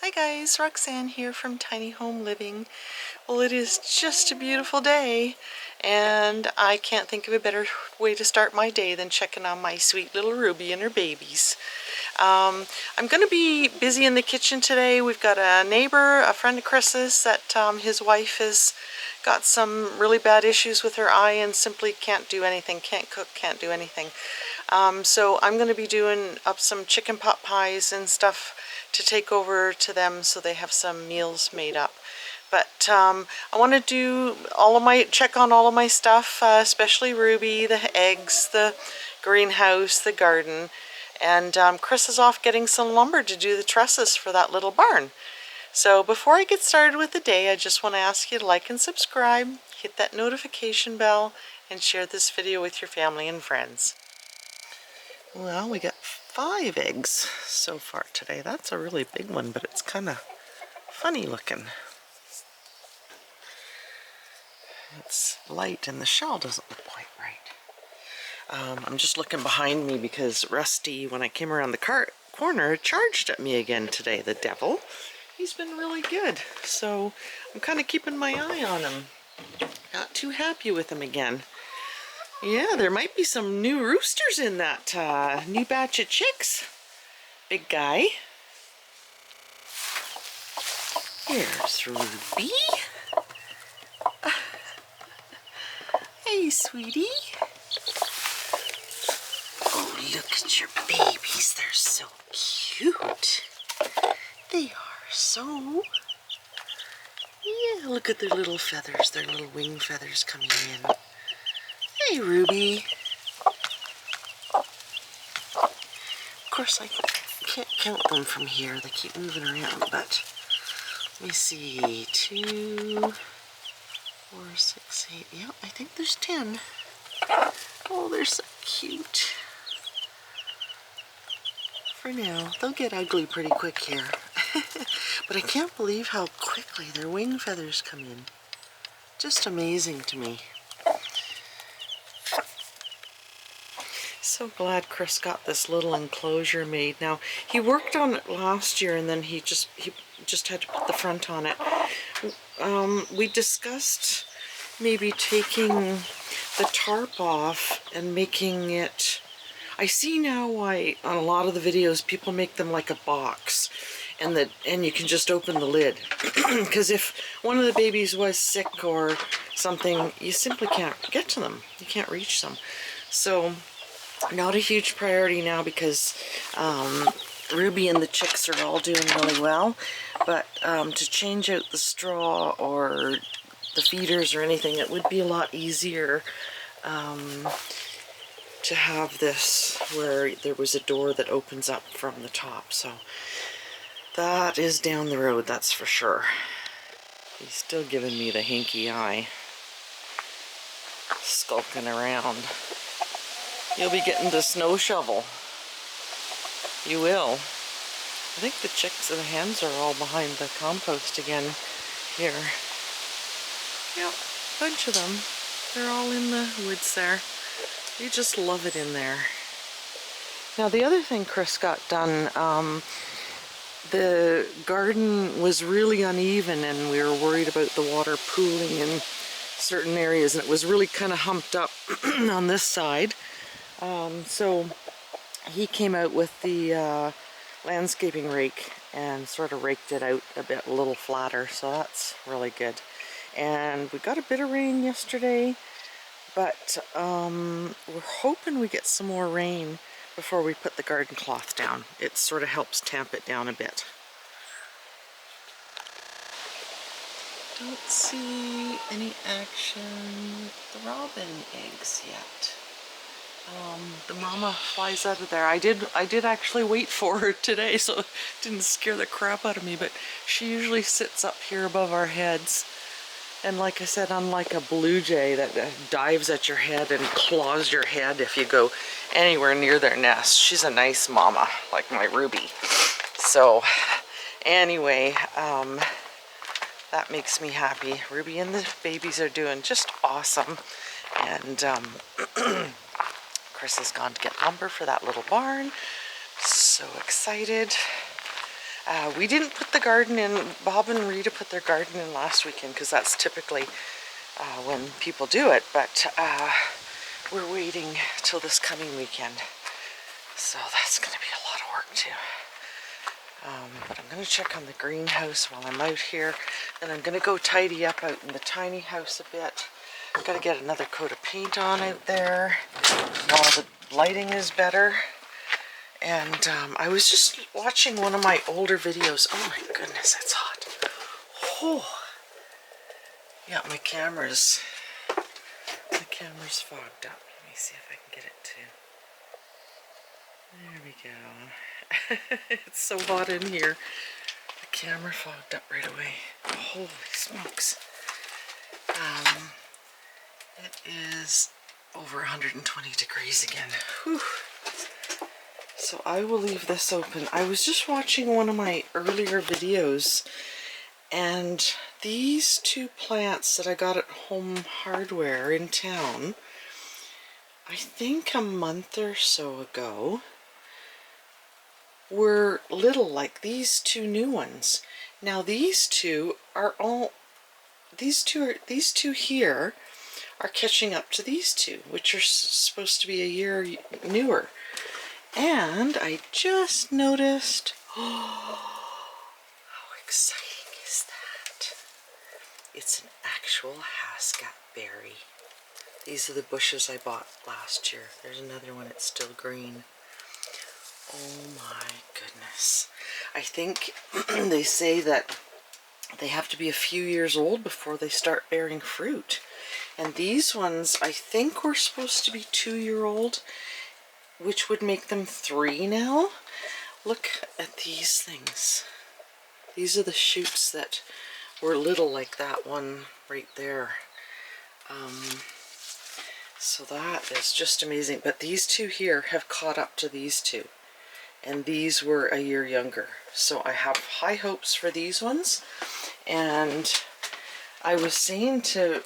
Hi guys, Roxanne here from Tiny Home Living. Well, it is just a beautiful day and I can't think of a better way to start my day than checking on my sweet little Ruby and her babies. I'm going to be busy in the kitchen today. We've got a neighbor, a friend of Chris's, that his wife has got some really bad issues with her eye and simply can't do anything, can't cook, can't do anything. So I'm going to be doing up some chicken pot pies and stuff to take over to them so they have some meals made up. But I want to do check on all of my stuff, especially Ruby, the eggs, the greenhouse, the garden. And Chris is off getting some lumber to do the trusses for that little barn. So before I get started with the day, I just want to ask you to like and subscribe, hit that notification bell, and share this video with your family and friends. Well, we got 5 eggs so far today. That's a really big one, but it's kind of funny looking. It's light and the shell doesn't look quite right. I'm just looking behind me because Rusty, when I came around the corner, charged at me again today, the devil. He's been really good, so I'm kind of keeping my eye on him. Not too happy with him again. Yeah, there might be some new roosters in that new batch of chicks. Big guy. Here's Ruby. Hey, sweetie. Oh, look at your babies. They're so cute. They are so... Yeah, look at their little feathers, their little wing feathers coming in. Hey, Ruby. Of course, I can't count them from here. They keep moving around, but let me see. 2, 4, 6, 8. Yeah, I think there's 10. Oh, they're so cute. For now, they'll get ugly pretty quick here. But I can't believe how quickly their wing feathers come in. Just amazing to me. So glad Chris got this little enclosure made. Now, he worked on it last year and then he just had to put the front on it. We discussed maybe taking the tarp off and making it... I see now why on a lot of the videos people make them like a box and you can just open the lid. Because if one of the babies was sick or something, you simply can't get to them. You can't reach them. So not a huge priority now because Ruby and the chicks are all doing really well. But to change out the straw or the feeders or anything, it would be a lot easier to have this where there was a door that opens up from the top. So that is down the road, that's for sure. He's still giving me the hinky eye, skulking around. You'll be getting the snow shovel. You will. I think the chicks and the hens are all behind the compost again here. Yep, a bunch of them. They're all in the woods there. You just love it in there. Now the other thing Chris got done, the garden was really uneven and we were worried about the water pooling in certain areas, and it was really kind of humped up on this side. So he came out with the landscaping rake and sort of raked it out a little flatter, so that's really good. And we got a bit of rain yesterday, but we're hoping we get some more rain before we put the garden cloth down. It sort of helps tamp it down a bit. Don't see any action with the robin eggs yet. The mama flies out of there. I did actually wait for her today, so it didn't scare the crap out of me, but she usually sits up here above our heads. And like I said, unlike a blue jay that dives at your head and claws your head if you go anywhere near their nest, she's a nice mama, like my Ruby. So anyway, that makes me happy. Ruby and the babies are doing just awesome. And Chris has gone to get lumber for that little barn. So excited. We didn't put the garden in. Bob and Rita put their garden in last weekend because that's typically when people do it, but we're waiting till this coming weekend. So that's going to be a lot of work too. But I'm going to check on the greenhouse while I'm out here. Then I'm going to go tidy up out in the tiny house a bit. I've got to get another coat of paint on out there while the lighting is better. And I was just watching one of my older videos. Oh my goodness, it's hot. Oh. Yeah, my camera's fogged up. Let me see if I can get it to. There we go. It's so hot in here. The camera fogged up right away. Holy smokes. It is over 120 degrees again. Whew. So I will leave this open. I was just watching one of my earlier videos, and these two plants that I got at Home Hardware in town, I think a month or so ago, were little like these two new ones. Now these two here are catching up to these two, which are supposed to be a year newer. And I just noticed, oh, how exciting is that? It's an actual Haskat Berry. These are the bushes I bought last year. There's another one, it's still green. Oh my goodness. I think they say that they have to be a few years old before they start bearing fruit. And these ones, I think, were supposed to be 2-year-old, which would make them 3 now. Look at these things. These are the shoots that were little like that one right there. So that is just amazing. But these two here have caught up to these two. And these were a year younger. So I have high hopes for these ones. And I was saying to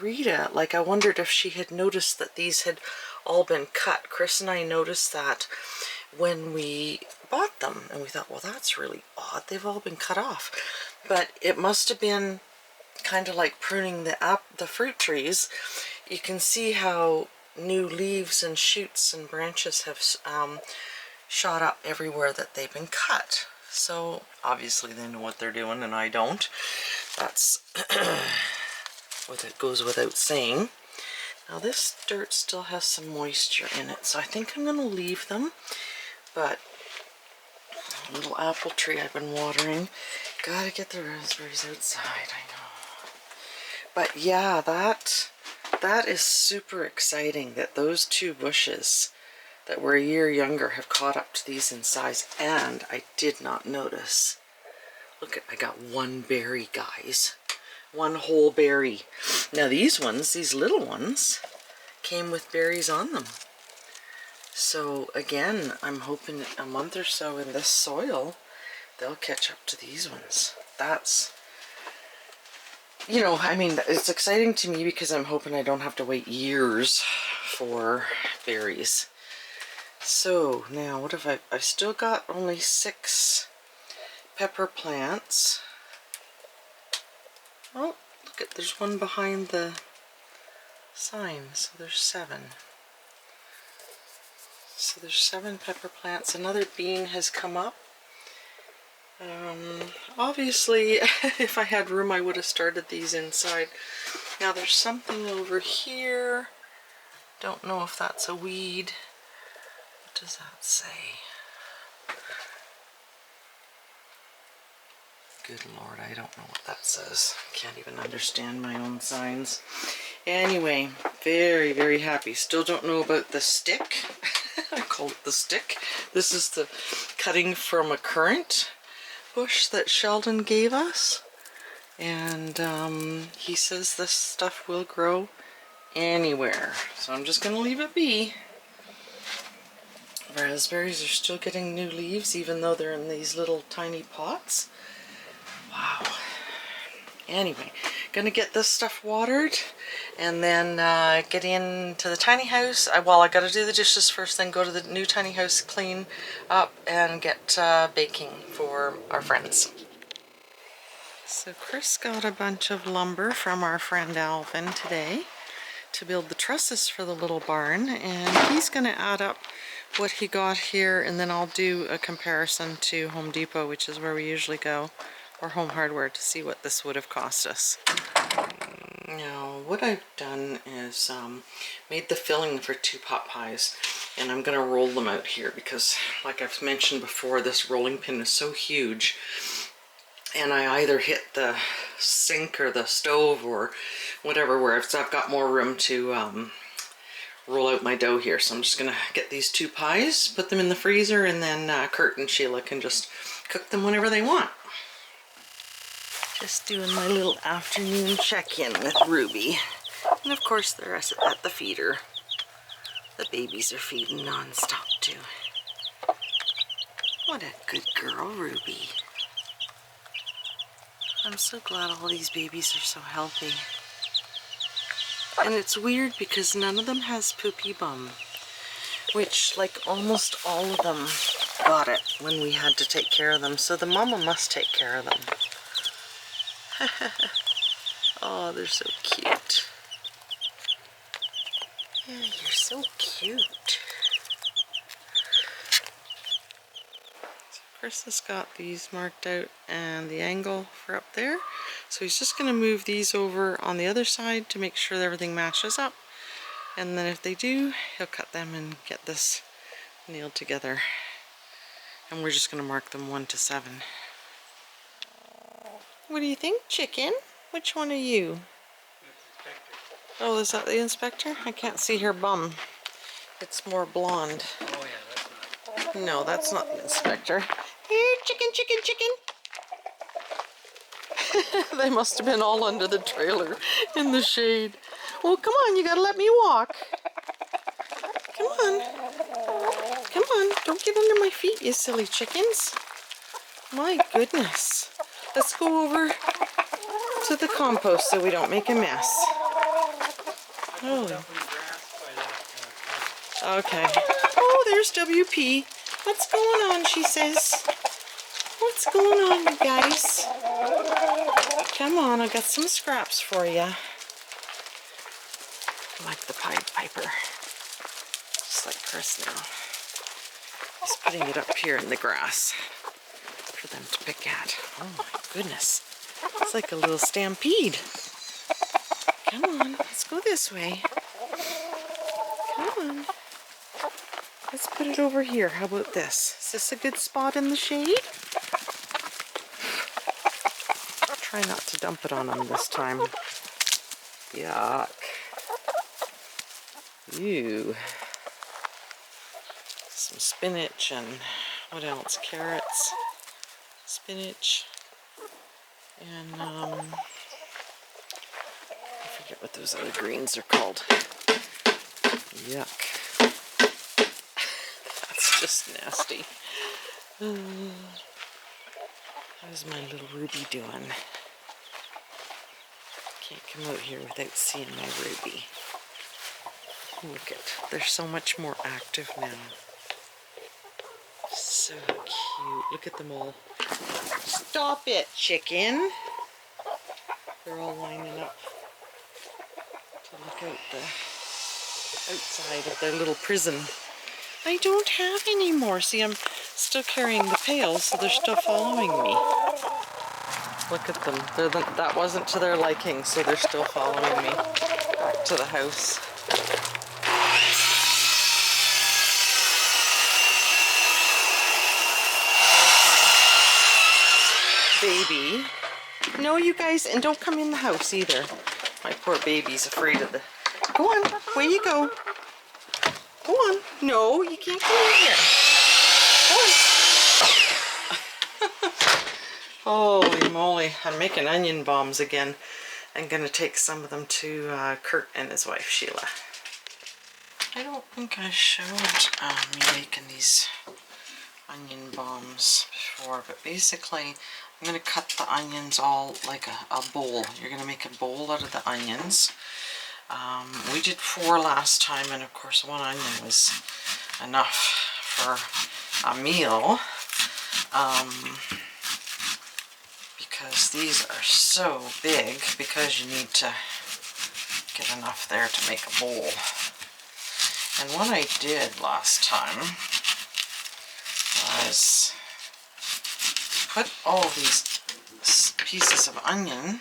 Rita, like, I wondered if she had noticed that these had all been cut. Chris and I noticed that when we bought them, and we thought, well, that's really odd. They've all been cut off. But it must have been kind of like pruning the fruit trees. You can see how new leaves and shoots and branches have shot up everywhere that they've been cut. So obviously they know what they're doing and I don't. That's what it goes without saying. Now this dirt still has some moisture in it, so I think I'm going to leave them. But a little apple tree I've been watering. Gotta get the raspberries outside, I know. But yeah, that is super exciting that those two bushes that were a year younger have caught up to these in size. And I did not notice. Look, I got one berry, guys. One whole berry. Now these ones, these little ones, came with berries on them. So again, I'm hoping a month or so in this soil, they'll catch up to these ones. That's, you know, I mean, it's exciting to me because I'm hoping I don't have to wait years for berries. So now what have I've still got only 6 pepper plants. Oh, look at, there's one behind the sign, so there's 7. So there's 7 pepper plants. Another bean has come up. Obviously, if I had room, I would have started these inside. Now there's something over here. Don't know if that's a weed. What does that say? Good Lord, I don't know what that says. Can't even understand my own signs. Anyway, very, very happy. Still don't know about the stick. I call it the stick. This is the cutting from a currant bush that Sheldon gave us. And he says this stuff will grow anywhere. So I'm just going to leave it be. Raspberries are still getting new leaves even though they're in these little tiny pots. Wow. Anyway, gonna get this stuff watered and then get into the tiny house. Well, I gotta do the dishes first, then go to the new tiny house, clean up and get baking for our friends. So Chris got a bunch of lumber from our friend Alvin today to build the trusses for the little barn, and he's gonna add up what he got here, and then I'll do a comparison to Home Depot, which is where we usually go, or Home Hardware, to see what this would have cost us. Now what I've done is made the filling for 2 pot pies, and I'm gonna roll them out here because, like I've mentioned before, this rolling pin is so huge, and I either hit the sink or the stove or whatever where I've got more room to roll out my dough here. So I'm just gonna get these 2 pies, put them in the freezer, and then Kurt and Sheila can just cook them whenever they want. Just doing my little afternoon check-in with Ruby. And of course they're at the feeder. The babies are feeding non-stop too. What a good girl, Ruby. I'm so glad all these babies are so healthy. And it's weird because none of them has poopy bum, which, like, almost all of them got it when we had to take care of them, so the mama must take care of them. Oh, they're so cute. Yeah, you're so cute. So Chris has got these marked out and the angle for up there. So he's just going to move these over on the other side to make sure that everything matches up. And then if they do, he'll cut them and get this nailed together. And we're just going to mark them 1 to 7. What do you think, chicken? Which one are you? Oh, is that the inspector? I can't see her bum. It's more blonde. Oh yeah, that's not. No, that's not the inspector. Here, chicken, chicken, chicken. They must have been all under the trailer in the shade. Well, come on, you gotta let me walk. Come on. Come on, don't get under my feet, you silly chickens. My goodness. Let's go over to the compost so we don't make a mess. Oh. Okay. Oh, there's WP. What's going on, she says. What's going on, you guys? Come on, I got some scraps for you. Like the Pied Piper. Just like Chris now. He's putting it up here in the grass for them to pick at. Oh my goodness. It's like a little stampede. Come on, let's go this way. Come on. Let's put it over here. How about this? Is this a good spot in the shade? Try not to dump it on them this time. Yuck. Ew. Some spinach and what else? Carrots, spinach, and I forget what those other greens are called. Yuck. That's just nasty. How's my little Ruby doing? Can't come out here without seeing my Ruby. Look at, they're so much more active now. So cute. Look at them all. Stop it, chicken. They're all lining up to look out the outside of their little prison. I don't have any more. See, I'm still carrying the pails, so they're still following me. Look at them. That wasn't to their liking, so they're still following me back to the house. Baby. No, you guys, and don't come in the house either. My poor baby's afraid of the... Go on, away you go. Go on. No, you can't come in here. Go on. Holy moly, I'm making onion bombs again. I'm gonna take some of them to Kurt and his wife Sheila. I don't think I showed me making these onion bombs before, but basically I'm going to cut the onions all like a bowl. You're going to make a bowl out of the onions. We did 4 last time, and of course 1 onion was enough for a meal, because these are so big, because you need to get enough there to make a bowl. And what I did last time was put all these pieces of onion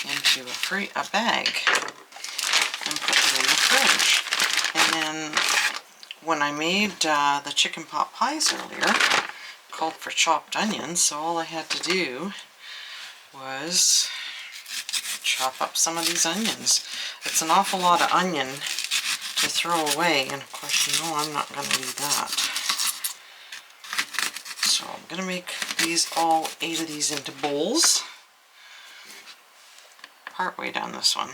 into a bag and put it in the fridge. And then when I made the chicken pot pies earlier, called for chopped onions, so all I had to do was chop up some of these onions. It's an awful lot of onion to throw away, and of course you know I'm not going to do that. So I'm going to make these, all 8 of these, into bowls. Partway down this one.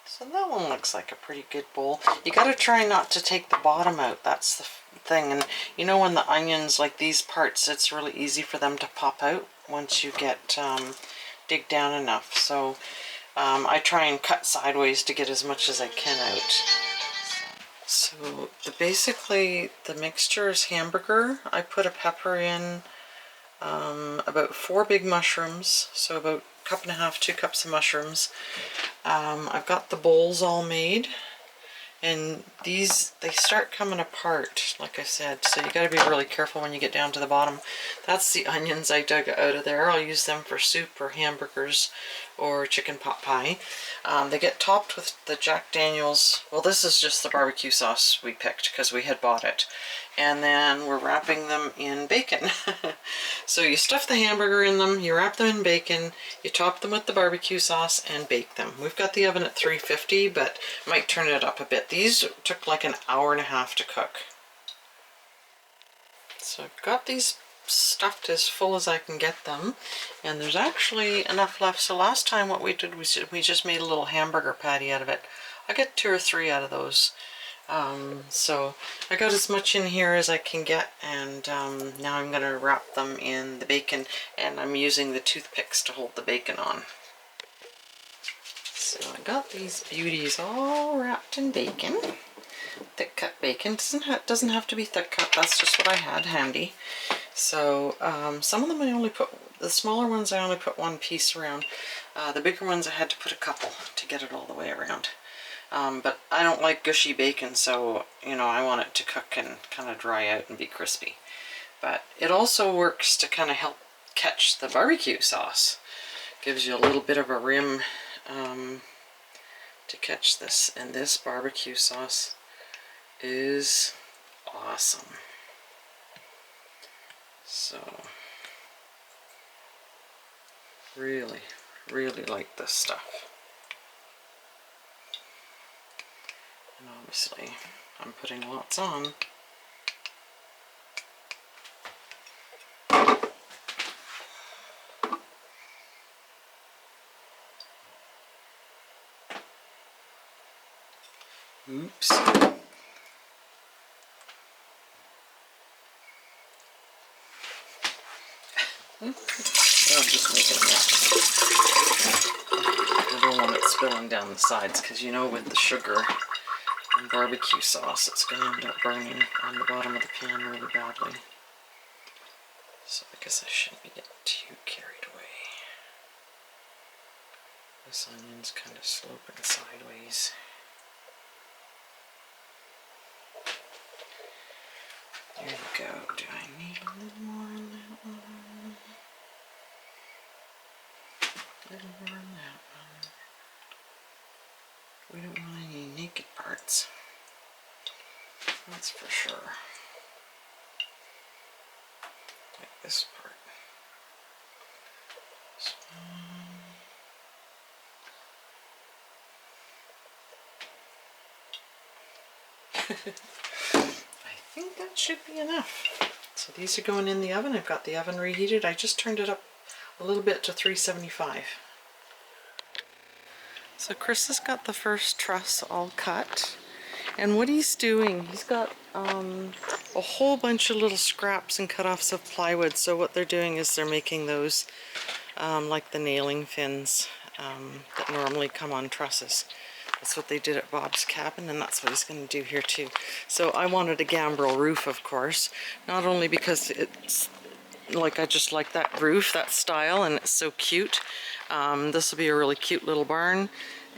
So that one looks like a pretty good bowl. You got to try not to take the bottom out, that's the thing. And you know, when the onions, like these parts, it's really easy for them to pop out once you get dig down enough. So I try and cut sideways to get as much as I can out. So basically the mixture is hamburger. I put a pepper in, about 4 big mushrooms, so about 1.5 cups, 2 cups of mushrooms. I've got the bowls all made, and these, they start coming apart, like I said, so you got to be really careful when you get down to the bottom. That's the onions I dug out of there. I'll use them for soup or hamburgers or chicken pot pie. They get topped with the Jack Daniels. Well, this is just the barbecue sauce we picked because we had bought it. And then we're wrapping them in bacon. So you stuff the hamburger in them, you wrap them in bacon, you top them with the barbecue sauce and bake them. We've got the oven at 350, but might turn it up a bit. These took like an hour and a half to cook. So I've got these stuffed as full as I can get them, and there's actually enough left. So last time what we did was we just made a little hamburger patty out of it. I got 2 or 3 out of those. So I got as much in here as I can get, and now I'm going to wrap them in the bacon, and I'm using the toothpicks to hold the bacon on. So I got these beauties all wrapped in bacon. Thick cut bacon. Doesn't have to be thick cut, that's just what I had handy. So some of them I only put, the smaller ones I only put 1 piece around. The bigger ones I had to put a couple to get it all the way around. But I don't like gushy bacon, so you know, I want it to cook and kind of dry out and be crispy. But it also works to kind of help catch the barbecue sauce. Gives you a little bit of a rim to catch this, and this barbecue sauce is awesome. So really, really like this stuff. And obviously I'm putting lots on. Oops. I'm just making a mess. I don't want it spilling down the sides, because you know, with the sugar and barbecue sauce, it's going to end up burning on the bottom of the pan really badly. So I guess I shouldn't be getting too carried away. This onion's kind of sloping sideways. There we go. Do I need a little more on that one? A little more on that one. We don't want any naked parts. That's for sure. Like this part. This one. I think that should be enough. So these are going in the oven. I've got the oven reheated. I just turned it up a little bit to 375. So Chris has got the first truss all cut, And what he's doing, he's got a whole bunch of little scraps and cut-offs of plywood. So what they're doing is they're making those like the nailing fins that normally come on trusses. That's what they did at Bob's cabin, and that's what he's going to do here too. So I wanted a gambrel roof, of course, not only because it's like, I just like that roof, that style, and it's so cute. This will be a really cute little barn,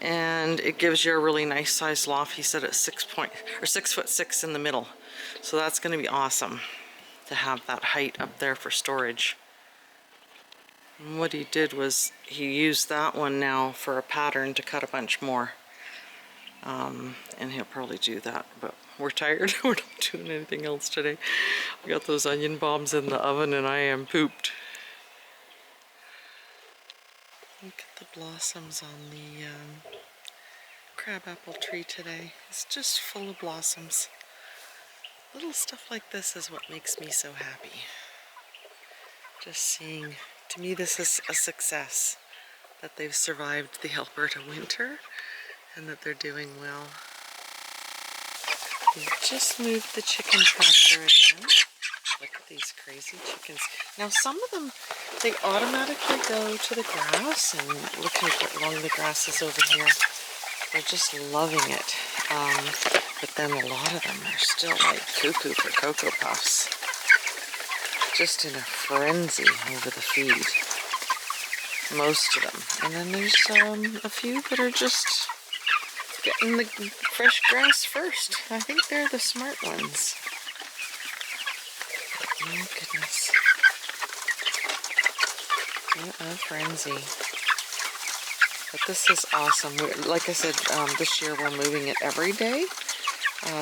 and it gives you a really nice size loft. He said it's 6'6" in the middle, so that's going to be awesome to have that height up there for storage. And what he did was he used that one now for a pattern to cut a bunch more. And he'll probably do that, but we're tired. We're not doing anything else today. We got those onion bombs in the oven and I am pooped. Look at the blossoms on the crabapple tree today. It's just full of blossoms. Little stuff like this is what makes me so happy. Just seeing, to me this is a success, that they've survived the Alberta winter and that they're doing well. We just moved the chicken tractor again. Look at these crazy chickens. Now some of them, they automatically go to the grass, and look how long the grass is over here. They're just loving it. But then a lot of them are still like cuckoo for Cocoa Puffs. Just in a frenzy over the feed. Most of them. And then there's a few that are just getting the fresh grass first. I think they're the smart ones. Oh goodness. What a frenzy. But this is awesome. Like I said, this year we're moving it every day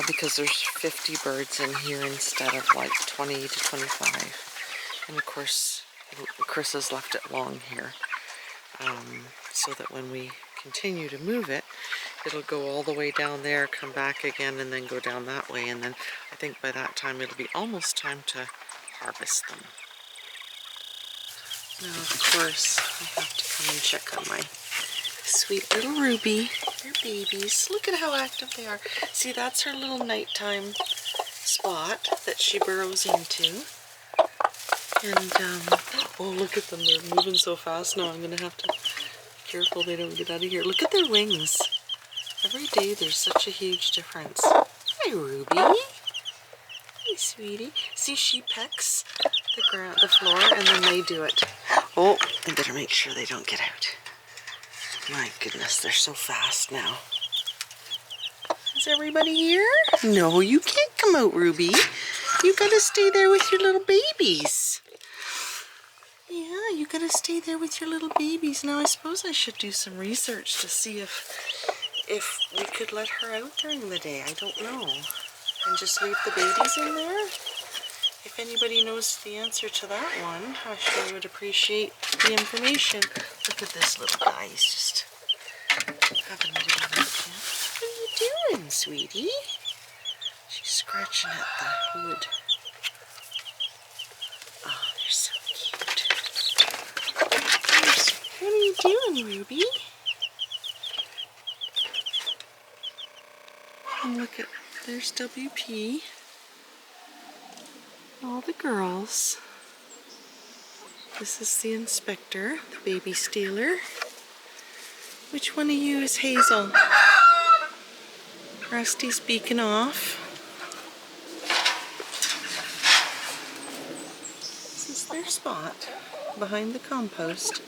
because there's 50 birds in here instead of like 20 to 25. And of course, Chris has left it long here so that when we continue to move it, it'll go all the way down there, come back again, and then go down that way. And then I think by that time it'll be almost time to harvest them. Now, of course, I have to come and check on my sweet little Ruby. They're babies. Look at how active they are. See, that's her little nighttime spot that she burrows into. And, oh, look at them. They're moving so fast now. I'm going to have to be careful they don't get out of here. Look at their wings. Every day there's such a huge difference. Hi, Ruby. Hey, sweetie. See, she pecks the floor, and then they do it. Oh, I better make sure they don't get out. My goodness, they're so fast now. Is everybody here? No, you can't come out, Ruby. You gotta stay there with your little babies. Yeah, you gotta stay there with your little babies. Now, I suppose I should do some research to see if we could let her out during the day. I don't know. And just leave the babies in there? If anybody knows the answer to that one, I sure would appreciate the information. Look at this little guy. He's just having a little nap. What are you doing, sweetie? She's scratching at the hood. Oh, they're so cute. What are you doing, Ruby? And look at, there's WP. All the girls. This is the inspector, the baby stealer. Which one of you is Hazel? Rusty's beacon off. This is their spot behind the compost.